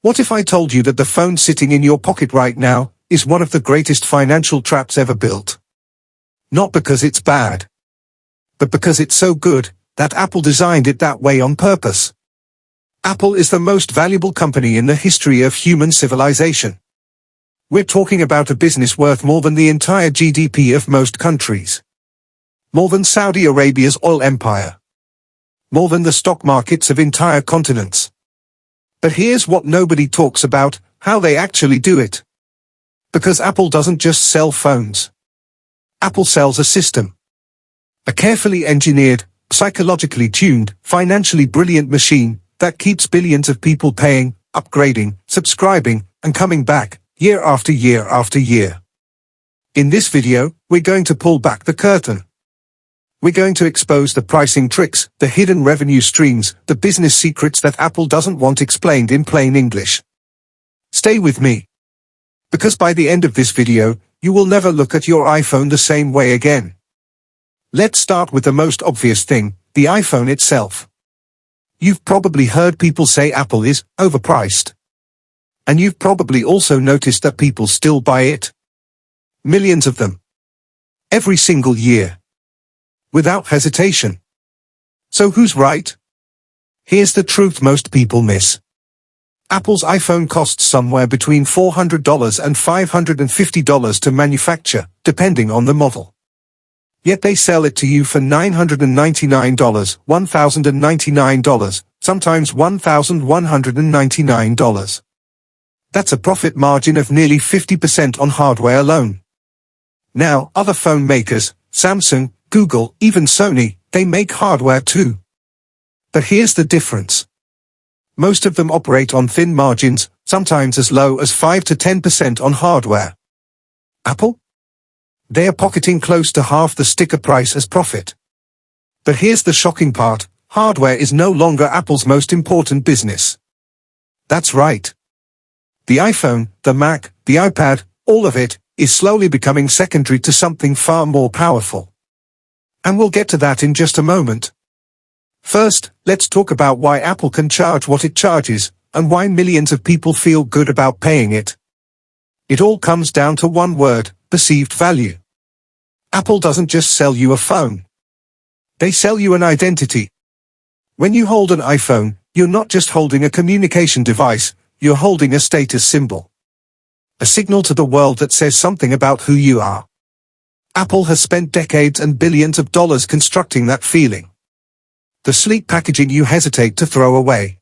What if I told you that the phone sitting in your pocket right now is one of the greatest financial traps ever built? Not because it's bad, but because it's so good that Apple designed it that way on purpose. Apple is the most valuable company in the history of human civilization. We're talking about a business worth more than the entire GDP of most countries. More than Saudi Arabia's oil empire. More than the stock markets of entire continents. But here's what nobody talks about, how they actually do it. Because Apple doesn't just sell phones. Apple sells a system. A carefully engineered, psychologically tuned, financially brilliant machine that keeps billions of people paying, upgrading, subscribing, and coming back, year after year after year. In this video, we're going to pull back the curtain. We're going to expose the pricing tricks, the hidden revenue streams, the business secrets that Apple doesn't want explained in plain English. Stay with me. Because by the end of this video, you will never look at your iPhone the same way again. Let's start with the most obvious thing, the iPhone itself. You've probably heard people say Apple is overpriced. And you've probably also noticed that people still buy it. Millions of them. Every single year. Without hesitation. So who's right? Here's the truth most people miss. Apple's iPhone costs somewhere between $400 and $550 to manufacture, depending on the model. Yet they sell it to you for $999, $1,099, sometimes $1,199. That's a profit margin of nearly 50% on hardware alone. Now, other phone makers, Samsung, Google, even Sony, they make hardware too. But here's the difference. Most of them operate on thin margins, sometimes as low as 5 to 10% on hardware. Apple? They are pocketing close to half the sticker price as profit. But here's the shocking part, hardware is no longer Apple's most important business. That's right. The iPhone, the Mac, the iPad, all of it, is slowly becoming secondary to something far more powerful. And we'll get to that in just a moment. First, let's talk about why Apple can charge what it charges, and why millions of people feel good about paying it. It all comes down to one word, perceived value. Apple doesn't just sell you a phone. They sell you an identity. When you hold an iPhone, you're not just holding a communication device, you're holding a status symbol. A signal to the world that says something about who you are. Apple has spent decades and billions of dollars constructing that feeling. The sleek packaging you hesitate to throw away.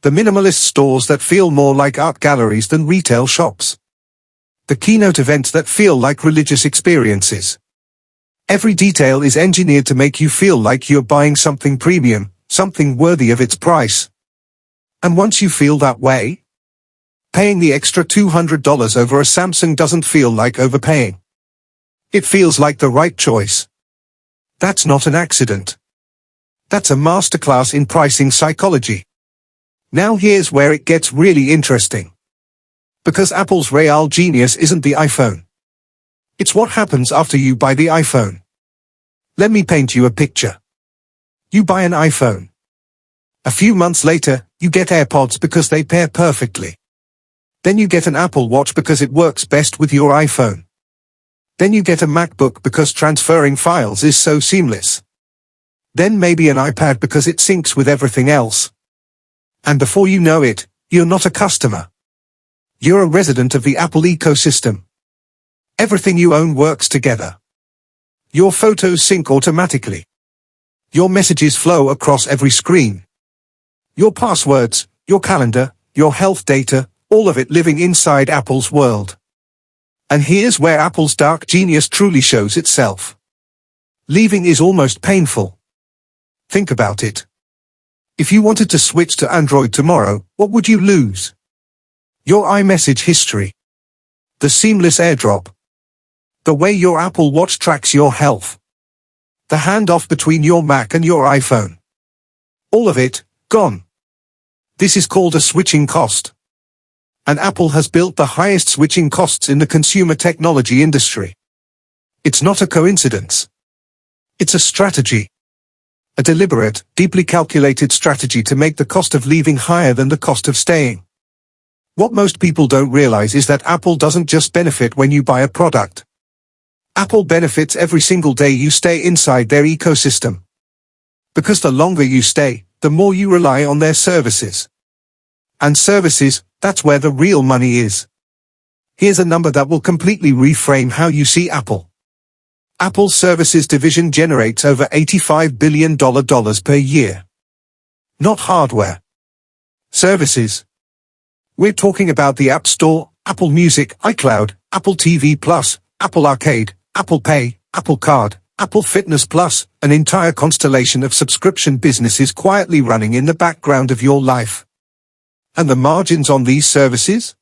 The minimalist stores that feel more like art galleries than retail shops. The keynote events that feel like religious experiences. Every detail is engineered to make you feel like you're buying something premium, something worthy of its price. And once you feel that way, paying the extra $200 over a Samsung doesn't feel like overpaying. It feels like the right choice. That's not an accident. That's a masterclass in pricing psychology. Now here's where it gets really interesting. Because Apple's real genius isn't the iPhone. It's what happens after you buy the iPhone. Let me paint you a picture. You buy an iPhone. A few months later, you get AirPods because they pair perfectly. Then you get an Apple Watch because it works best with your iPhone. Then you get a MacBook because transferring files is so seamless. Then maybe an iPad because it syncs with everything else. And before you know it, you're not a customer. You're a resident of the Apple ecosystem. Everything you own works together. Your photos sync automatically. Your messages flow across every screen. Your passwords, your calendar, your health data, all of it living inside Apple's world. And here's where Apple's dark genius truly shows itself. Leaving is almost painful. Think about it. If you wanted to switch to Android tomorrow, what would you lose? Your iMessage history. The seamless AirDrop. The way your Apple Watch tracks your health. The handoff between your Mac and your iPhone. All of it, gone. This is called a switching cost. And Apple has built the highest switching costs in the consumer technology industry. It's not a coincidence. It's a strategy. A deliberate, deeply calculated strategy to make the cost of leaving higher than the cost of staying. What most people don't realize is that Apple doesn't just benefit when you buy a product. Apple benefits every single day you stay inside their ecosystem. Because the longer you stay, the more you rely on their services. And services, that's where the real money is. Here's a number that will completely reframe how you see Apple. Apple's services division generates over $85 billion per year. Not hardware. Services. We're talking about the App Store, Apple Music, iCloud, Apple TV Plus, Apple Arcade, Apple Pay, Apple Card, Apple Fitness Plus, an entire constellation of subscription businesses quietly running in the background of your life. And the margins on these services?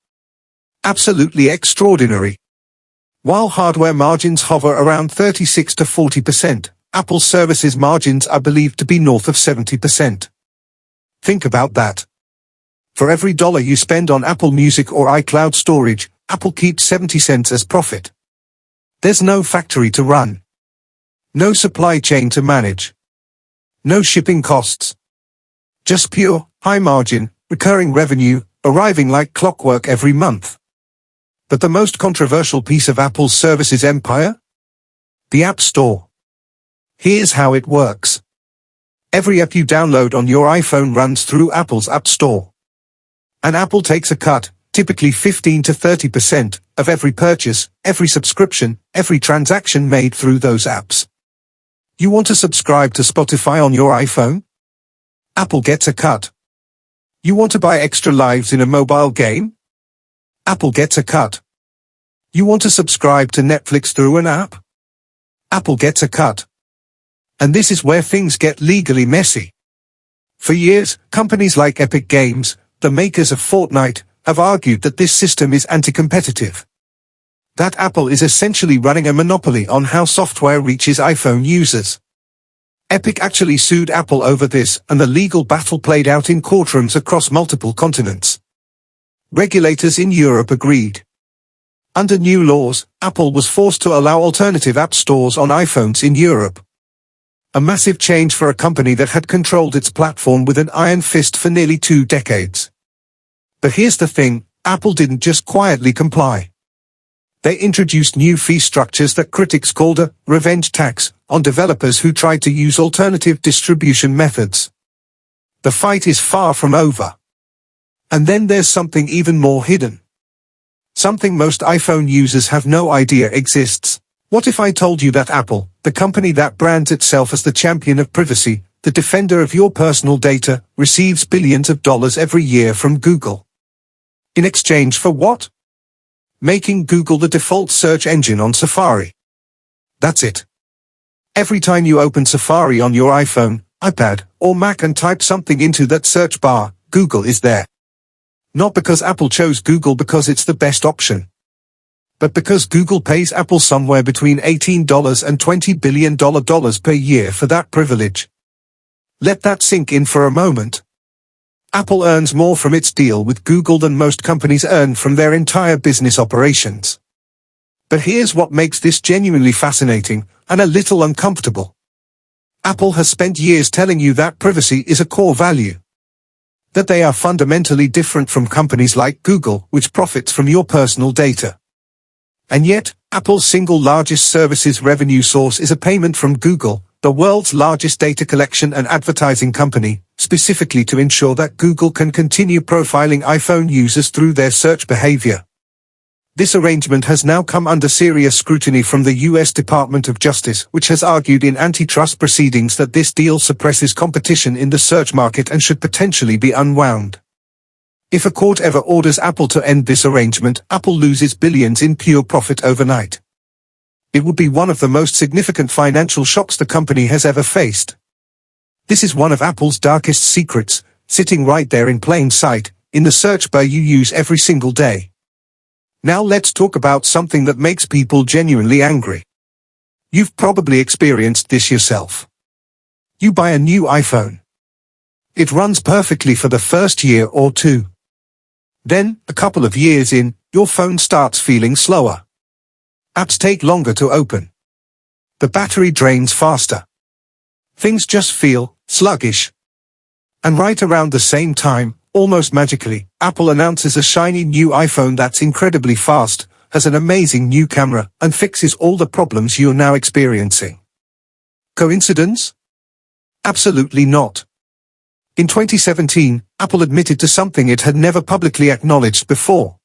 Absolutely extraordinary. While hardware margins hover around 36 to 40%, Apple services margins are believed to be north of 70%. Think about that. For every dollar you spend on Apple Music or iCloud storage, Apple keeps 70 cents as profit. There's no factory to run. No supply chain to manage. No shipping costs. Just pure, high-margin, recurring revenue, arriving like clockwork every month. But the most controversial piece of Apple's services empire? The App Store. Here's how it works. Every app you download on your iPhone runs through Apple's App Store. And Apple takes a cut, typically 15 to 30%, of every purchase, every subscription, every transaction made through those apps. You want to subscribe to Spotify on your iPhone? Apple gets a cut. You want to buy extra lives in a mobile game? Apple gets a cut. You want to subscribe to Netflix through an app? Apple gets a cut. And this is where things get legally messy. For years, companies like Epic Games, the makers of Fortnite, have argued that this system is anti-competitive. That Apple is essentially running a monopoly on how software reaches iPhone users. Epic actually sued Apple over this, and the legal battle played out in courtrooms across multiple continents. Regulators in Europe agreed. Under new laws, Apple was forced to allow alternative app stores on iPhones in Europe. A massive change for a company that had controlled its platform with an iron fist for nearly 2 decades. But here's the thing, Apple didn't just quietly comply. They introduced new fee structures that critics called a revenge tax on developers who tried to use alternative distribution methods. The fight is far from over. And then there's something even more hidden. Something most iPhone users have no idea exists. What if I told you that Apple, the company that brands itself as the champion of privacy, the defender of your personal data, receives billions of dollars every year from Google? In exchange for what? Making Google the default search engine on Safari. That's it. Every time you open Safari on your iPhone, iPad, or Mac and type something into that search bar, Google is there. Not because Apple chose Google because it's the best option, but because Google pays Apple somewhere between $18 and $20 billion per year for that privilege. Let that sink in for a moment. Apple earns more from its deal with Google than most companies earn from their entire business operations. But here's what makes this genuinely fascinating, and a little uncomfortable. Apple has spent years telling you that privacy is a core value. That they are fundamentally different from companies like Google, which profits from your personal data. And yet, Apple's single largest services revenue source is a payment from Google, the world's largest data collection and advertising company, specifically to ensure that Google can continue profiling iPhone users through their search behavior. This arrangement has now come under serious scrutiny from the U.S. Department of Justice, which has argued in antitrust proceedings that this deal suppresses competition in the search market and should potentially be unwound. If a court ever orders Apple to end this arrangement, Apple loses billions in pure profit overnight. It would be one of the most significant financial shocks the company has ever faced. This is one of Apple's darkest secrets, sitting right there in plain sight, in the search bar you use every single day. Now let's talk about something that makes people genuinely angry. You've probably experienced this yourself. You buy a new iPhone. It runs perfectly for the first year or two. Then, a couple of years in, your phone starts feeling slower. Apps take longer to open. The battery drains faster. Things just feel sluggish. And right around the same time, almost magically, Apple announces a shiny new iPhone that's incredibly fast, has an amazing new camera, and fixes all the problems you're now experiencing. Coincidence? Absolutely not. In 2017, Apple admitted to something it had never publicly acknowledged before.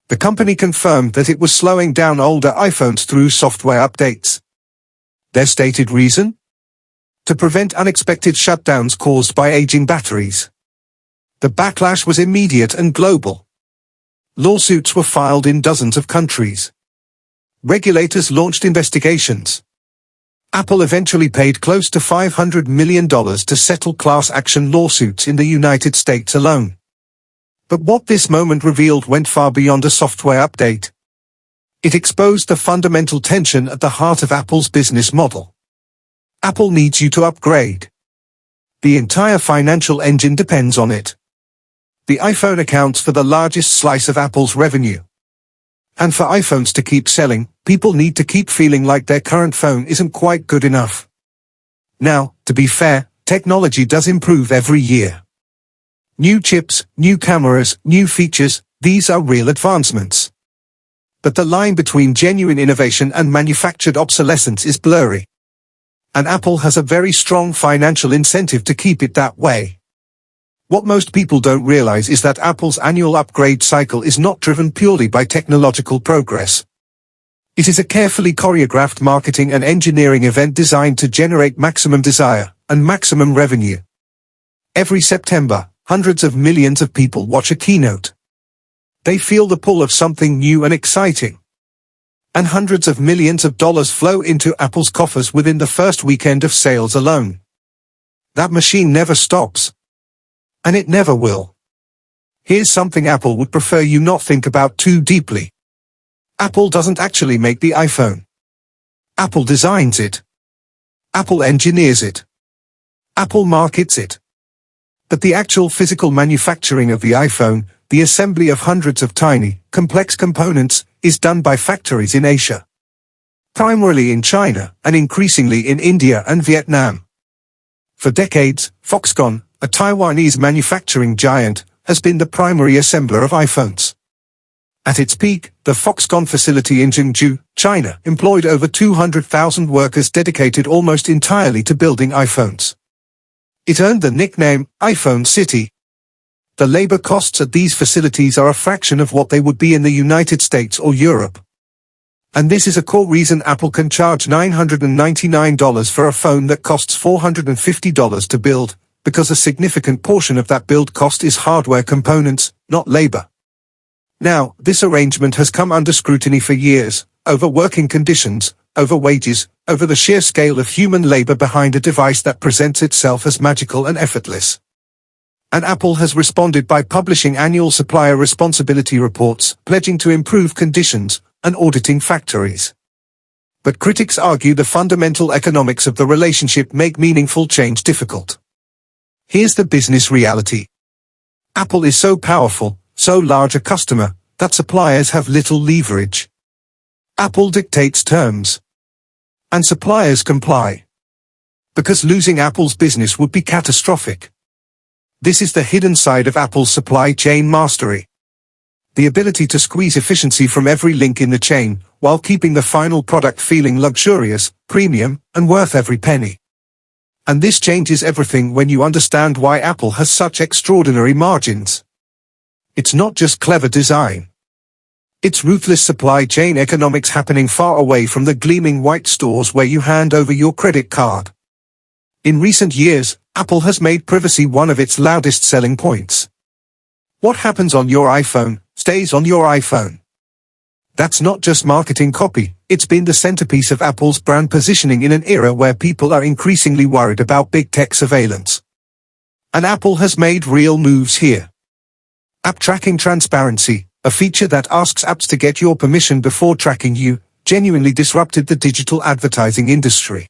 The company confirmed that it was slowing down older iPhones through software updates. Their stated reason? To prevent unexpected shutdowns caused by aging batteries. The backlash was immediate and global. Lawsuits were filed in dozens of countries. Regulators launched investigations. Apple eventually paid close to $500 million to settle class action lawsuits in the United States alone. But what this moment revealed went far beyond a software update. It exposed the fundamental tension at the heart of Apple's business model. Apple needs you to upgrade. The entire financial engine depends on it. The iPhone accounts for the largest slice of Apple's revenue. And for iPhones to keep selling, people need to keep feeling like their current phone isn't quite good enough. Now, to be fair, technology does improve every year. New chips, new cameras, new features, these are real advancements. But the line between genuine innovation and manufactured obsolescence is blurry. And Apple has a very strong financial incentive to keep it that way. What most people don't realize is that Apple's annual upgrade cycle is not driven purely by technological progress. It is a carefully choreographed marketing and engineering event designed to generate maximum desire and maximum revenue. Every September, hundreds of millions of people watch a keynote. They feel the pull of something new and exciting. And hundreds of millions of dollars flow into Apple's coffers within the first weekend of sales alone. That machine never stops. And it never will. Here's something Apple would prefer you not think about too deeply. Apple doesn't actually make the iPhone. Apple designs it. Apple engineers it. Apple markets it. But the actual physical manufacturing of the iPhone, the assembly of hundreds of tiny, complex components, is done by factories in Asia. Primarily in China, and increasingly in India and Vietnam. For decades, Foxconn, a Taiwanese manufacturing giant, has been the primary assembler of iPhones. At its peak, the Foxconn facility in Chengdu, China, employed over 200,000 workers dedicated almost entirely to building iPhones. It earned the nickname, iPhone City. The labor costs at these facilities are a fraction of what they would be in the United States or Europe. And this is a core reason Apple can charge $999 for a phone that costs $450 to build, because a significant portion of that build cost is hardware components, not labor. Now, this arrangement has come under scrutiny for years, over working conditions, over wages, over the sheer scale of human labor behind a device that presents itself as magical and effortless. And Apple has responded by publishing annual supplier responsibility reports, pledging to improve conditions, and auditing factories. But critics argue the fundamental economics of the relationship make meaningful change difficult. Here's the business reality. Apple is so powerful, so large a customer, that suppliers have little leverage. Apple dictates terms. And suppliers comply. Because losing Apple's business would be catastrophic. This is the hidden side of Apple's supply chain mastery. The ability to squeeze efficiency from every link in the chain, while keeping the final product feeling luxurious, premium, and worth every penny. And this changes everything when you understand why Apple has such extraordinary margins. It's not just clever design. It's ruthless supply chain economics happening far away from the gleaming white stores where you hand over your credit card. In recent years, Apple has made privacy one of its loudest selling points. What happens on your iPhone, stays on your iPhone. That's not just marketing copy, it's been the centerpiece of Apple's brand positioning in an era where people are increasingly worried about big tech surveillance. And Apple has made real moves here. App tracking transparency, a feature that asks apps to get your permission before tracking you, genuinely disrupted the digital advertising industry.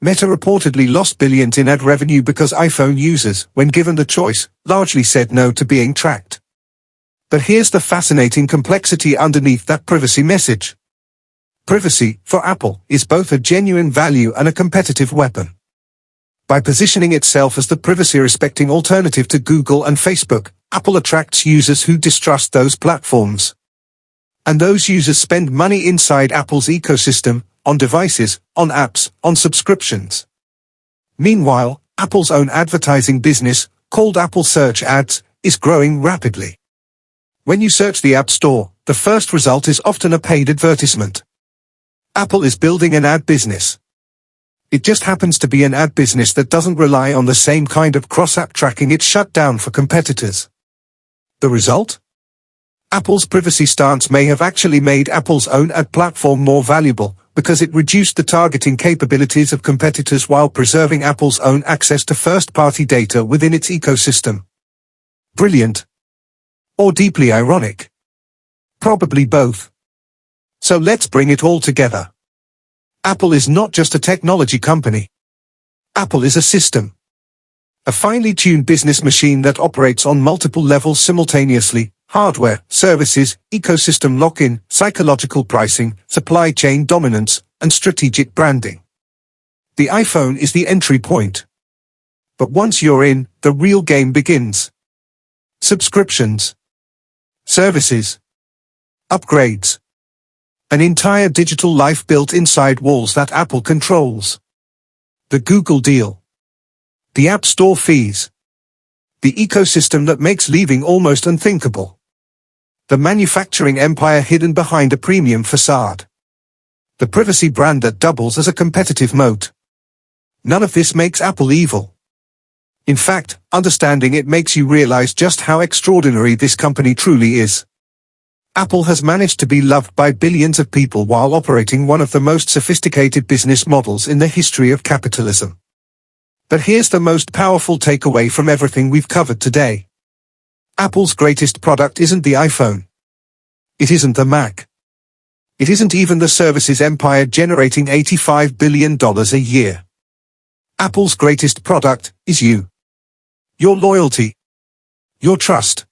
Meta reportedly lost billions in ad revenue because iPhone users, when given the choice, largely said no to being tracked. But here's the fascinating complexity underneath that privacy message. Privacy, for Apple, is both a genuine value and a competitive weapon. By positioning itself as the privacy-respecting alternative to Google and Facebook, Apple attracts users who distrust those platforms. And those users spend money inside Apple's ecosystem, on devices, on apps, on subscriptions. Meanwhile, Apple's own advertising business, called Apple Search Ads, is growing rapidly. When you search the App Store, the first result is often a paid advertisement. Apple is building an ad business. It just happens to be an ad business that doesn't rely on the same kind of cross-app tracking it shut down for competitors. The result? Apple's privacy stance may have actually made Apple's own ad platform more valuable, because it reduced the targeting capabilities of competitors while preserving Apple's own access to first-party data within its ecosystem. Brilliant. Or deeply ironic? Probably both. So let's bring it all together. Apple is not just a technology company. Apple is a system. A finely tuned business machine that operates on multiple levels simultaneously: hardware, services, ecosystem lock-in, psychological pricing, supply chain dominance, and strategic branding. The iPhone is the entry point. But once you're in, the real game begins. Subscriptions. Services. Upgrades. An entire digital life built inside walls that Apple controls. The Google deal. The App Store fees. The ecosystem that makes leaving almost unthinkable. The manufacturing empire hidden behind a premium facade. The privacy brand that doubles as a competitive moat. None of this makes Apple evil. In fact, understanding it makes you realize just how extraordinary this company truly is. Apple has managed to be loved by billions of people while operating one of the most sophisticated business models in the history of capitalism. But here's the most powerful takeaway from everything we've covered today. Apple's greatest product isn't the iPhone. It isn't the Mac. It isn't even the services empire generating $85 billion a year. Apple's greatest product is you. Your loyalty. Your trust.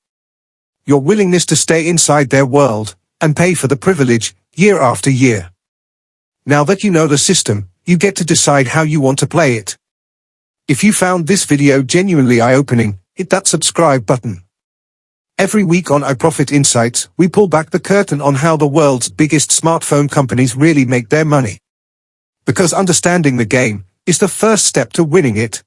Your willingness to stay inside their world, and pay for the privilege, year after year. Now that you know the system, you get to decide how you want to play it. If you found this video genuinely eye-opening, hit that subscribe button. Every week on iProfit Insights, we pull back the curtain on how the world's biggest smartphone companies really make their money. Because understanding the game is the first step to winning it.